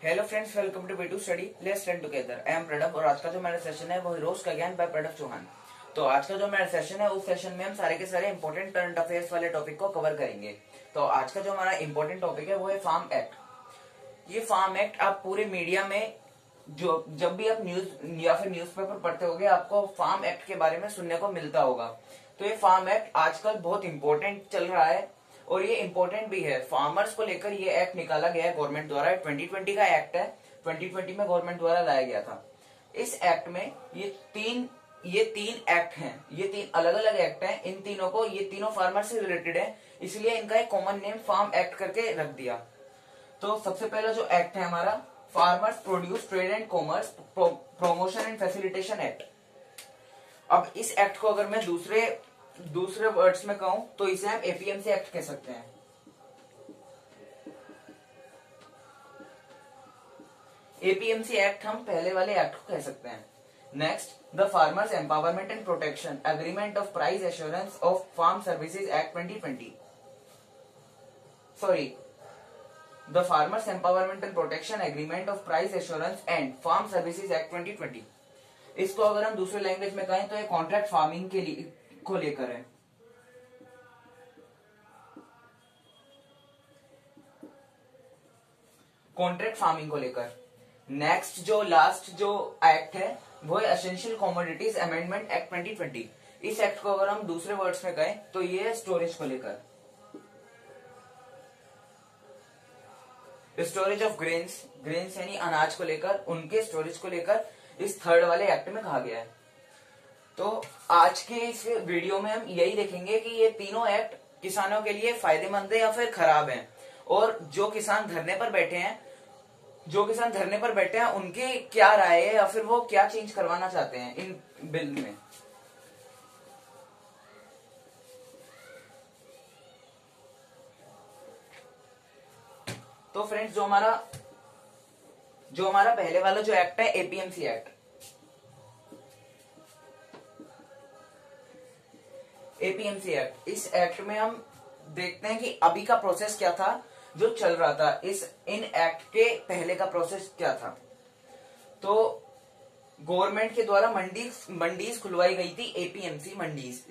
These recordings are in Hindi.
Hello friends, welcome to B2 study let's learn together. I am Pranav और आज का जो मेरा सेशन है वो रोज का ज्ञान बाय प्रणव चौहान। तो आज का जो मेरा सेशन है उस सेशन में हम सारे के सारे इंपॉर्टेंट करंट अफेयर्स वाले टॉपिक को कवर करेंगे। तो आज का जो हमारा इंपॉर्टेंट टॉपिक है वो है फार्म एक्ट। ये फार्म एक्ट आप पूरे मीडिया में जो जब भी आप न्यूज या फिर न्यूज़पेपर पढ़ते होगे आपको फार्म एक्ट के बारे में सुनने को मिलता होगा। तो ये फार्म एक्ट आजकल बहुत इंपॉर्टेंट चल रहा है और ये इंपॉर्टेंट भी है। फार्मर्स को लेकर ये एक्ट निकाला गया है गवर्नमेंट द्वारा। 2020 का एक्ट है, 2020 में गवर्नमेंट द्वारा लाया गया था। इस एक्ट में ये तीन एक्ट हैं, ये तीन अलग अलग एक्ट हैं। इन तीनों को ये तीनों फार्मर से रिलेटेड है, इसलिए इनका एक कॉमन नेम फार्म एक्ट करके रख दिया। तो सबसे पहला जो एक्ट है हमारा farmers produce trade and commerce promotion and facilitation act. अब इस एक्ट को अगर मैं दूसरे वर्ड्स में कहूं तो इसे हम एपीएमसी एक्ट कह सकते हैं। एपीएमसी एक्ट हम पहले वाले एक्ट को कह सकते हैं। Next, the farmers empowerment and protection agreement of price assurance of farm services act 2020। Sorry, the farmers empowerment and protection agreement of price assurance and farm services act 2020। इसको अगर हम दूसरे लैंग्वेज में कहें तो ये कॉन्ट्रैक्ट फार्मिंग के लिए को लेकर है। कॉन्ट्रैक्ट फार्मिंग को लेकर। नेक्स्ट जो लास्ट जो एक्ट है वो है एसेंशियल कमोडिटीज अमेंडमेंट एक्ट 2020। इस एक्ट को अगर हम दूसरे वर्ड्स में कहें तो ये है स्टोरेज को लेकर, स्टोरेज ऑफ ग्रेन्स यानी अनाज को लेकर, उनके स्टोरेज को लेकर इस थर्ड वाले एक्ट में कहा गया है। तो आज के इस वीडियो में हम यही देखेंगे कि ये तीनों एक्ट किसानों के लिए फायदेमंद है या फिर खराब हैं, और जो किसान धरने पर बैठे हैं उनकी क्या राय है या फिर वो क्या चेंज करवाना चाहते हैं इन बिल में। तो फ्रेंड्स, जो हमारा पहले वाला जो एक्ट है एपीएमसी एक्ट। एपीएमसी एक्ट, इस एक्ट में हम देखते हैं कि अभी का प्रोसेस क्या था जो चल रहा था। इन एक्ट के पहले का प्रोसेस क्या था। तो गवर्नमेंट के द्वारा मंडीज खुलवाई गई थी, एपीएमसी मंडीज,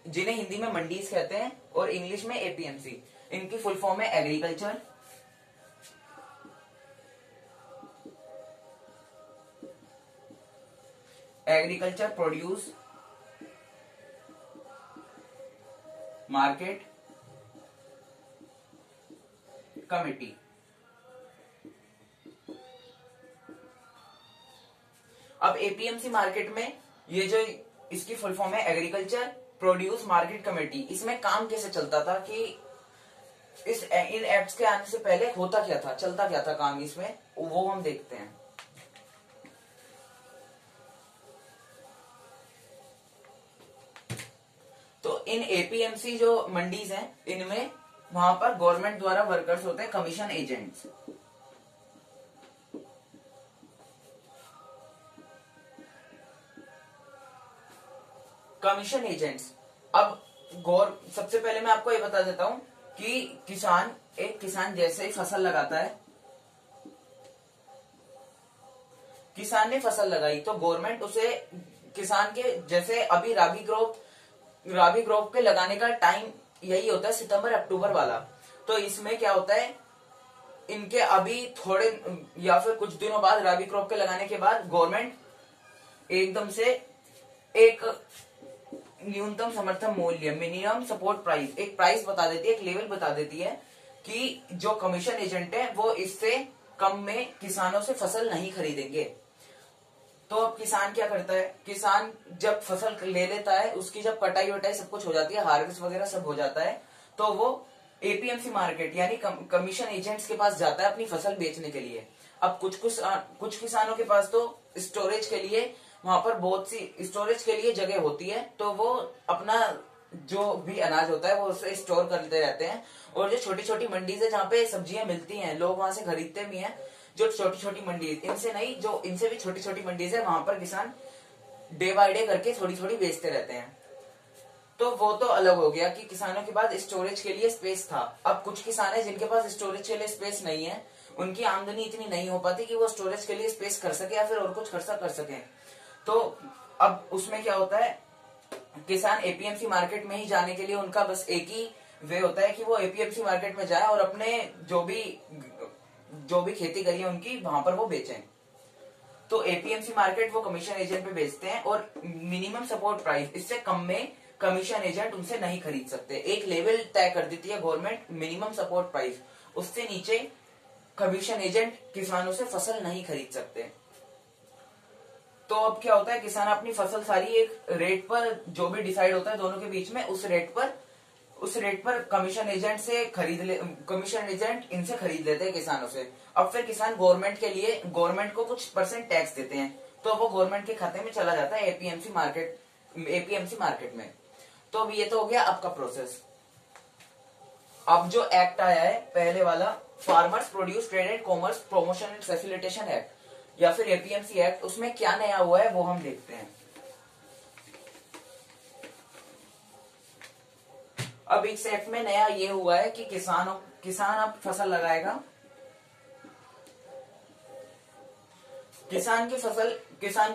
जिन्हें हिंदी में मंडीज कहते हैं और इंग्लिश में एपीएमसी। इनकी फुल फॉर्म है एग्रीकल्चर प्रोड्यूस मार्केट कमेटी। अब एपीएमसी मार्केट में ये जो इसकी फुल फॉर्म है एग्रीकल्चर प्रोड्यूस मार्केट कमेटी। इसमें काम कैसे चलता था कि इन एक्ट्स के आने से पहले होता क्या था, चलता क्या था काम इसमें, वो हम देखते हैं। तो इन एपीएमसी जो मंडीज हैं इनमें वहां पर गवर्नमेंट द्वारा वर्कर्स होते हैं कमीशन एजेंट्स। Commission agents. अब सबसे पहले मैं आपको ये बता देता हूं कि किसान जैसे ही फसल लगाता है, किसान ने फसल लगाई तो गवर्नमेंट उसे किसान के जैसे अभी राबी क्रॉप के लगाने का टाइम यही होता है सितंबर अक्टूबर वाला। तो इसमें क्या होता है, इनके अभी थोड़े या फिर कुछ दिनों बाद राबी क्रॉप के लगाने के बाद गवर्नमेंट एकदम से एक न्यूनतम समर्थन मूल्य मिनिमम सपोर्ट प्राइस, एक प्राइस बता देती है, एक लेवल बता देती है कि जो कमीशन एजेंट है वो इससे कम में किसानों से फसल नहीं खरीदेंगे। तो अब किसान क्या करता है, किसान जब फसल ले लेता है, उसकी जब कटाई वटाई सब कुछ हो जाती है, हार्वेस्ट वगैरह सब हो जाता है, तो वो एपीएमसी मार्केट यानी कमीशन एजेंट्स के पास जाता है अपनी फसल बेचने के लिए। अब कुछ किसानों के पास तो स्टोरेज के लिए वहां पर बहुत सी स्टोरेज के लिए जगह होती है, तो वो अपना जो भी अनाज होता है वो उसे स्टोर करते रहते हैं। और जो छोटी छोटी मंडीज है जहाँ पे सब्जियां मिलती हैं, लोग वहां से खरीदते भी हैं। जो छोटी छोटी मंडीज, इनसे भी छोटी छोटी मंडीज है, वहां पर किसान डे बाय डे करके थोड़ी थोड़ी बेचते रहते हैं। तो वो तो अलग हो गया कि किसानों के पास स्टोरेज के लिए स्पेस था। अब कुछ किसान है जिनके पास स्टोरेज के लिए स्पेस नहीं है, उनकी आमदनी इतनी नहीं हो पाती कि वो स्टोरेज के लिए स्पेस कर सके या फिर और कुछ खर्चा कर सके। तो अब उसमें क्या होता है, किसान एपीएमसी मार्केट में ही जाने के लिए उनका बस एक ही वे होता है कि वो एपीएमसी मार्केट में जाए और अपने जो भी खेती करी है उनकी वहां पर वो बेचें। तो एपीएमसी मार्केट वो कमीशन एजेंट पे बेचते हैं और मिनिमम सपोर्ट प्राइस, इससे कम में कमीशन एजेंट उनसे नहीं खरीद सकते। एक लेवल तय कर देती है गवर्नमेंट मिनिमम सपोर्ट प्राइस, उससे नीचे कमीशन एजेंट किसानों से फसल नहीं खरीद सकते। तो अब क्या होता है, किसान अपनी फसल सारी एक रेट पर जो भी डिसाइड होता है दोनों के बीच में, उस रेट पर कमीशन एजेंट से कमीशन एजेंट इनसे खरीद लेते हैं किसानों से। अब फिर किसान गवर्नमेंट को कुछ परसेंट टैक्स देते हैं, तो वो गवर्नमेंट के खाते में चला जाता है एपीएमसी मार्केट में। तो अब ये तो हो गया आपका प्रोसेस। अब जो एक्ट आया है पहले वाला, farmers produce trade and commerce promotion and facilitation act या फिर एपीएमसी एक्ट, उसमें क्या नया हुआ है वो हम देखते हैं। अब इस एक्ट में नया ये हुआ है कि किसान अब फसल लगाएगा। किसान की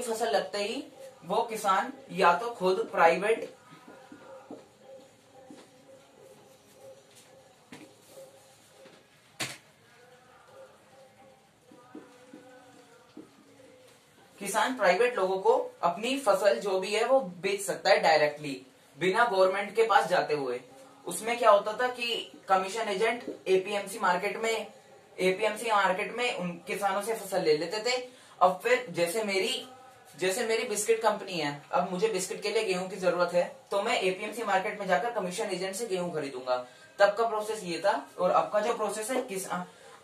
फसल लगते ही वो किसान या तो खुद प्राइवेट लोगों को अपनी फसल जो भी है वो बेच सकता है डायरेक्टली, बिना गवर्नमेंट के पास जाते हुए। उसमें क्या होता था कि कमीशन एजेंट एपीएमसी मार्केट में उन किसानों से फसल ले लेते थे। अब फिर जैसे मेरी बिस्किट कंपनी है, अब मुझे बिस्किट के लिए गेहूं की जरूरत है, तो मैं एपीएमसी मार्केट में जाकर कमीशन एजेंट से गेहूं खरीदूंगा। तब का प्रोसेस ये था। और अब का जो प्रोसेस है,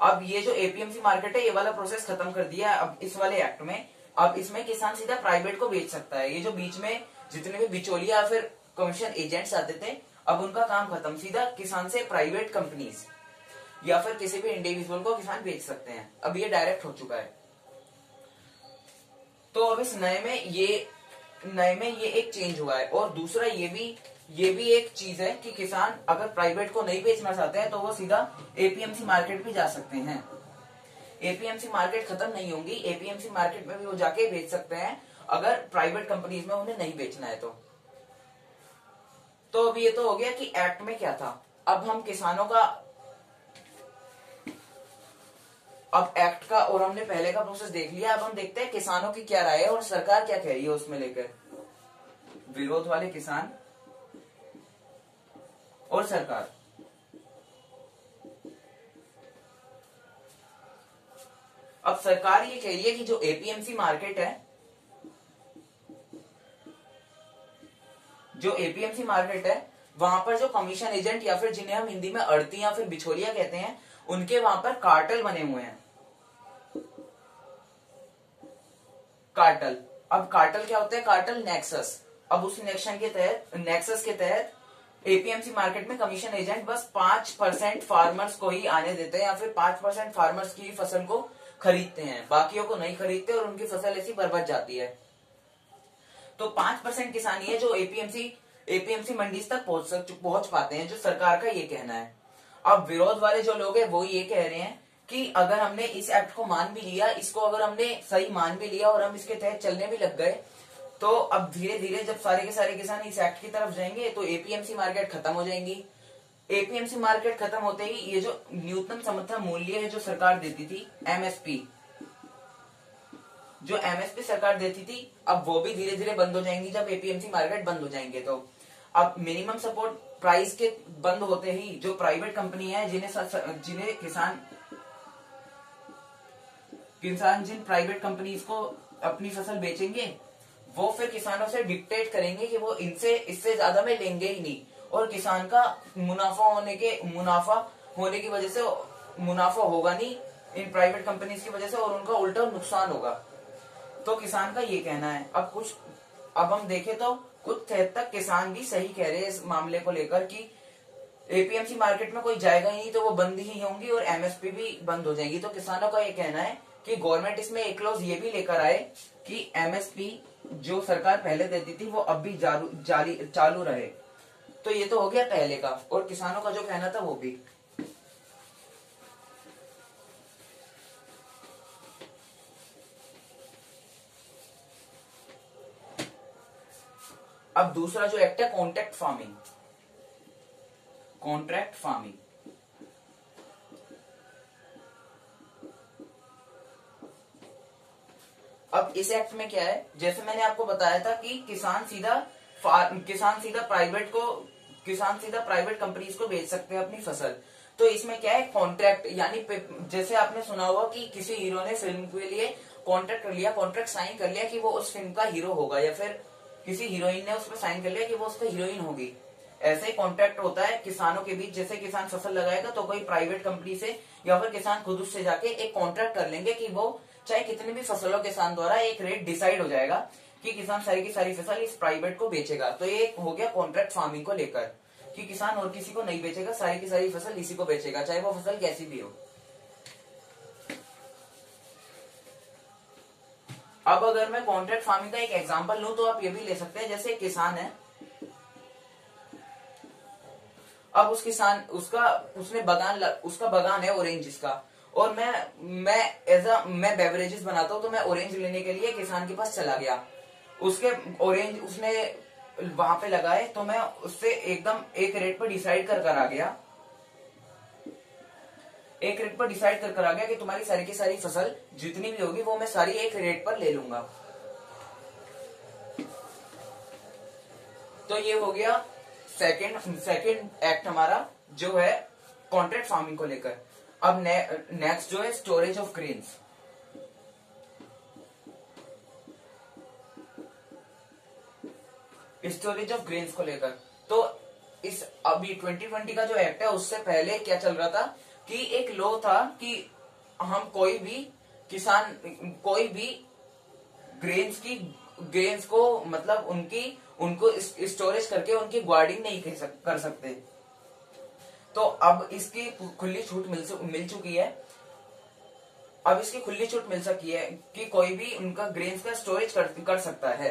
अब ये जो एपीएमसी मार्केट है ये वाला प्रोसेस खत्म कर दिया है अब इस वाले एक्ट में। अब इसमें किसान सीधा प्राइवेट को बेच सकता है। ये जो बीच में जितने भी बिचौलिया या फिर कमीशन एजेंट्स आते थे, अब उनका काम खत्म, सीधा किसान से प्राइवेट कंपनीज या फिर किसी भी इंडिविजुअल को किसान बेच सकते हैं। अब ये डायरेक्ट हो चुका है। तो अब इस नए में ये एक चेंज हुआ है। और दूसरा ये भी एक चीज है कि किसान अगर प्राइवेट को नहीं बेचना चाहते हैं तो वो सीधा एपीएमसी मार्केट भी जा सकते हैं। एपीएमसी मार्केट खत्म नहीं होंगी, एपीएमसी मार्केट में भी वो जाके बेच सकते हैं अगर प्राइवेट कंपनीज में उन्हें नहीं बेचना है तो अब ये तो हो गया कि एक्ट में क्या था। अब हम किसानों का एक्ट का और हमने पहले का प्रोसेस देख लिया। अब हम देखते हैं किसानों की क्या राय है और सरकार क्या कह रही है उसमें लेकर। विरोध वाले किसान और सरकार। अब सरकार ये कह रही है कि जो एपीएमसी मार्केट है वहां पर जो कमीशन एजेंट या फिर जिन्हें हम हिंदी में अड़ती या फिर बिचौलिया कहते हैं, उनके वहां पर कार्टेल बने हुए हैं। कार्टेल, अब कार्टेल क्या होता है? Cartel nexus. अब उस नेक्सस के तहत एपीएमसी मार्केट में कमीशन एजेंट बस 5% फार्मर्स को ही आने देते हैं या फिर 5% फार्मर्स की फसल को खरीदते हैं, बाकियों को नहीं खरीदते और उनकी फसल ऐसी बर्बाद जाती है। तो 5% किसान ही है जो एपीएमसी मंडी तक पहुंच पाते हैं, जो सरकार का ये कहना है। अब विरोध वाले जो लोग हैं वो ये कह रहे हैं कि अगर हमने इस एक्ट को मान भी लिया, इसको अगर हमने सही मान भी लिया और हम इसके तहत चलने भी लग गए, तो अब धीरे धीरे जब सारे के सारे किसान इस एक्ट की तरफ जाएंगे तो एपीएमसी मार्केट खत्म हो जाएंगी। एपीएमसी मार्केट खत्म होते ही ये जो न्यूनतम समर्थन मूल्य है जो सरकार देती थी, एमएसपी सरकार देती थी, अब वो भी धीरे धीरे बंद हो जाएंगी जब एपीएमसी मार्केट बंद हो जाएंगे। तो अब मिनिमम सपोर्ट प्राइस के बंद होते ही जो प्राइवेट कंपनी है जिन्हें किसान जिन प्राइवेट कंपनीज को अपनी फसल बेचेंगे, वो फिर किसानों से डिक्टेट करेंगे कि वो इससे ज्यादा में लेंगे ही नहीं, और किसान का मुनाफा होने की वजह से मुनाफा होगा नहीं इन प्राइवेट कंपनीज की वजह से, और उनका उल्टा नुकसान होगा। तो किसान का ये कहना है। अब हम देखें तो कुछ हद तक किसान भी सही कह रहे हैं इस मामले को लेकर कि एपीएमसी मार्केट में कोई जाएगा ही नहीं, तो वो बंद ही होंगी और एमएसपी भी बंद हो जाएगी। तो किसानों का ये कहना है कि गवर्नमेंट इसमें एक क्लॉज ये भी लेकर आए कि एमएसपी जो सरकार पहले देती थी वो अब भी चालू रहे। तो ये तो हो गया पहले का, और किसानों का जो कहना था वो भी। अब दूसरा जो एक्ट है कॉन्ट्रैक्ट फार्मिंग। कॉन्ट्रैक्ट फार्मिंग अब इस एक्ट में क्या है, जैसे मैंने आपको बताया था कि किसान सीधा प्राइवेट कंपनीज को बेच सकते हैं अपनी फसल। तो इसमें क्या है, कॉन्ट्रैक्ट यानी जैसे आपने सुना होगा कि किसी हीरो ने फिल्म के लिए कॉन्ट्रैक्ट कर लिया, कॉन्ट्रैक्ट साइन कर लिया कि वो उस फिल्म का हीरो होगा, या फिर किसी हीरोइन ने उस पर साइन कर लिया कि वो उसका हीरोइन होगी। ऐसे ही कॉन्ट्रैक्ट होता है किसानों के बीच। जैसे किसान फसल लगाएगा तो कोई प्राइवेट कंपनी से या फिर किसान खुद उससे जाके एक कॉन्ट्रैक्ट कर लेंगे कि वो चाहे कितनी भी फसलों किसान द्वारा एक रेट डिसाइड हो जाएगा कि किसान सारी की सारी फसल इस प्राइवेट को बेचेगा। तो ये हो गया कॉन्ट्रैक्ट फार्मिंग को लेकर कि किसान और किसी को नहीं बेचेगा, सारी की सारी फसल इसी को बेचेगा, चाहे वो फसल कैसी भी हो। अब अगर मैं कॉन्ट्रैक्ट फार्मिंग का एक एग्जांपल लूं तो आप ये भी ले सकते हैं, जैसे किसान है, अब उसका बगान है ऑरेंज का, और मैं बेवरेजेस बनाता हूं, तो मैं ऑरेंज लेने के लिए किसान के पास चला गया। उसके ऑरेंज उसने वहां पे लगाए, तो मैं उससे एकदम एक रेट पर डिसाइड कर आ गया, कि तुम्हारी सारी की सारी फसल जितनी भी होगी वो मैं सारी एक रेट पर ले लूंगा। तो ये हो गया सेकंड एक्ट हमारा जो है कॉन्ट्रैक्ट फार्मिंग को लेकर। अब नेक्स्ट जो है storage of grains. Storage of grains को लेकर तो इस अभी 2020 का जो एक्ट है उससे पहले क्या चल रहा था कि एक लॉ था कि हम कोई भी ग्रेन्स को मतलब उनको स्टोरेज करके उनकी गार्डिंग नहीं कर सकते। तो अब इसकी खुली छूट मिल चुकी है। अब इसकी खुली छूट मिल सकी है कि कोई भी उनका ग्रेन्स का स्टोरेज कर सकता है।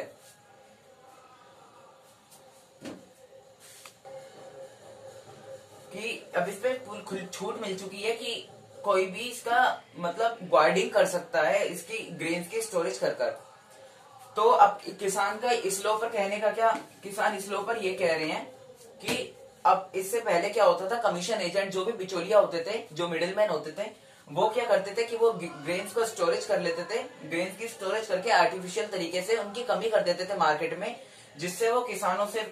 कि अब इस पे खुली छूट मिल चुकी है कि कोई भी इसका मतलब गार्डिंग कर सकता है इसकी ग्रेन्स की स्टोरेज कर। तो अब किसान का इस लॉ पर कहने का क्या, किसान इस लॉ पर ये कह रहे हैं कि अब इससे पहले क्या होता था, कमीशन एजेंट जो भी बिचौलिया होते थे, जो मिडिलमैन होते थे, वो क्या करते थे कि वो ग्रेन्स को स्टोरेज कर लेते थे। ग्रेन्स की स्टोरेज करके आर्टिफिशियल तरीके से उनकी कमी कर देते थे मार्केट में, जिससे वो किसानों से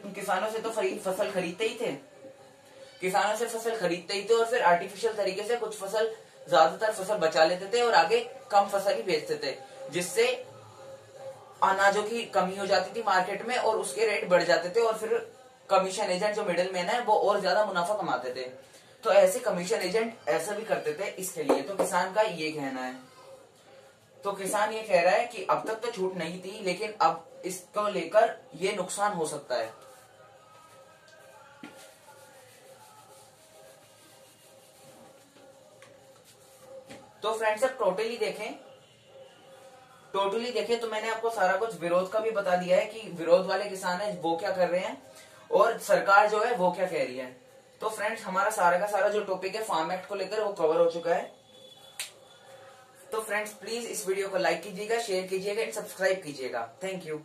तो फसल खरीदते ही थे, और फिर आर्टिफिशियल तरीके से कुछ फसल, ज्यादातर फसल बचा लेते थे और आगे कम फसल ही बेचते थे, जिससे अनाजों की कमी हो जाती थी मार्केट में और उसके रेट बढ़ जाते थे, और फिर कमीशन एजेंट जो मिडिल मैन है वो और ज्यादा मुनाफा कमाते थे। तो ऐसे कमीशन एजेंट ऐसा भी करते थे इसके लिए। तो किसान का ये कहना है, तो किसान ये कह रहा है कि अब तक तो छूट नहीं थी, लेकिन अब इसको लेकर ये नुकसान हो सकता है। तो फ्रेंड्स अब टोटली देखें तो मैंने आपको सारा कुछ विरोध का भी बता दिया है कि विरोध वाले किसान है वो क्या कर रहे हैं और सरकार जो है वो क्या कह रही है। तो फ्रेंड्स हमारा सारा का सारा जो टॉपिक है फार्म एक्ट को लेकर वो कवर हो चुका है। तो फ्रेंड्स प्लीज इस वीडियो को लाइक कीजिएगा, शेयर कीजिएगा एंड सब्सक्राइब कीजिएगा। Thank you.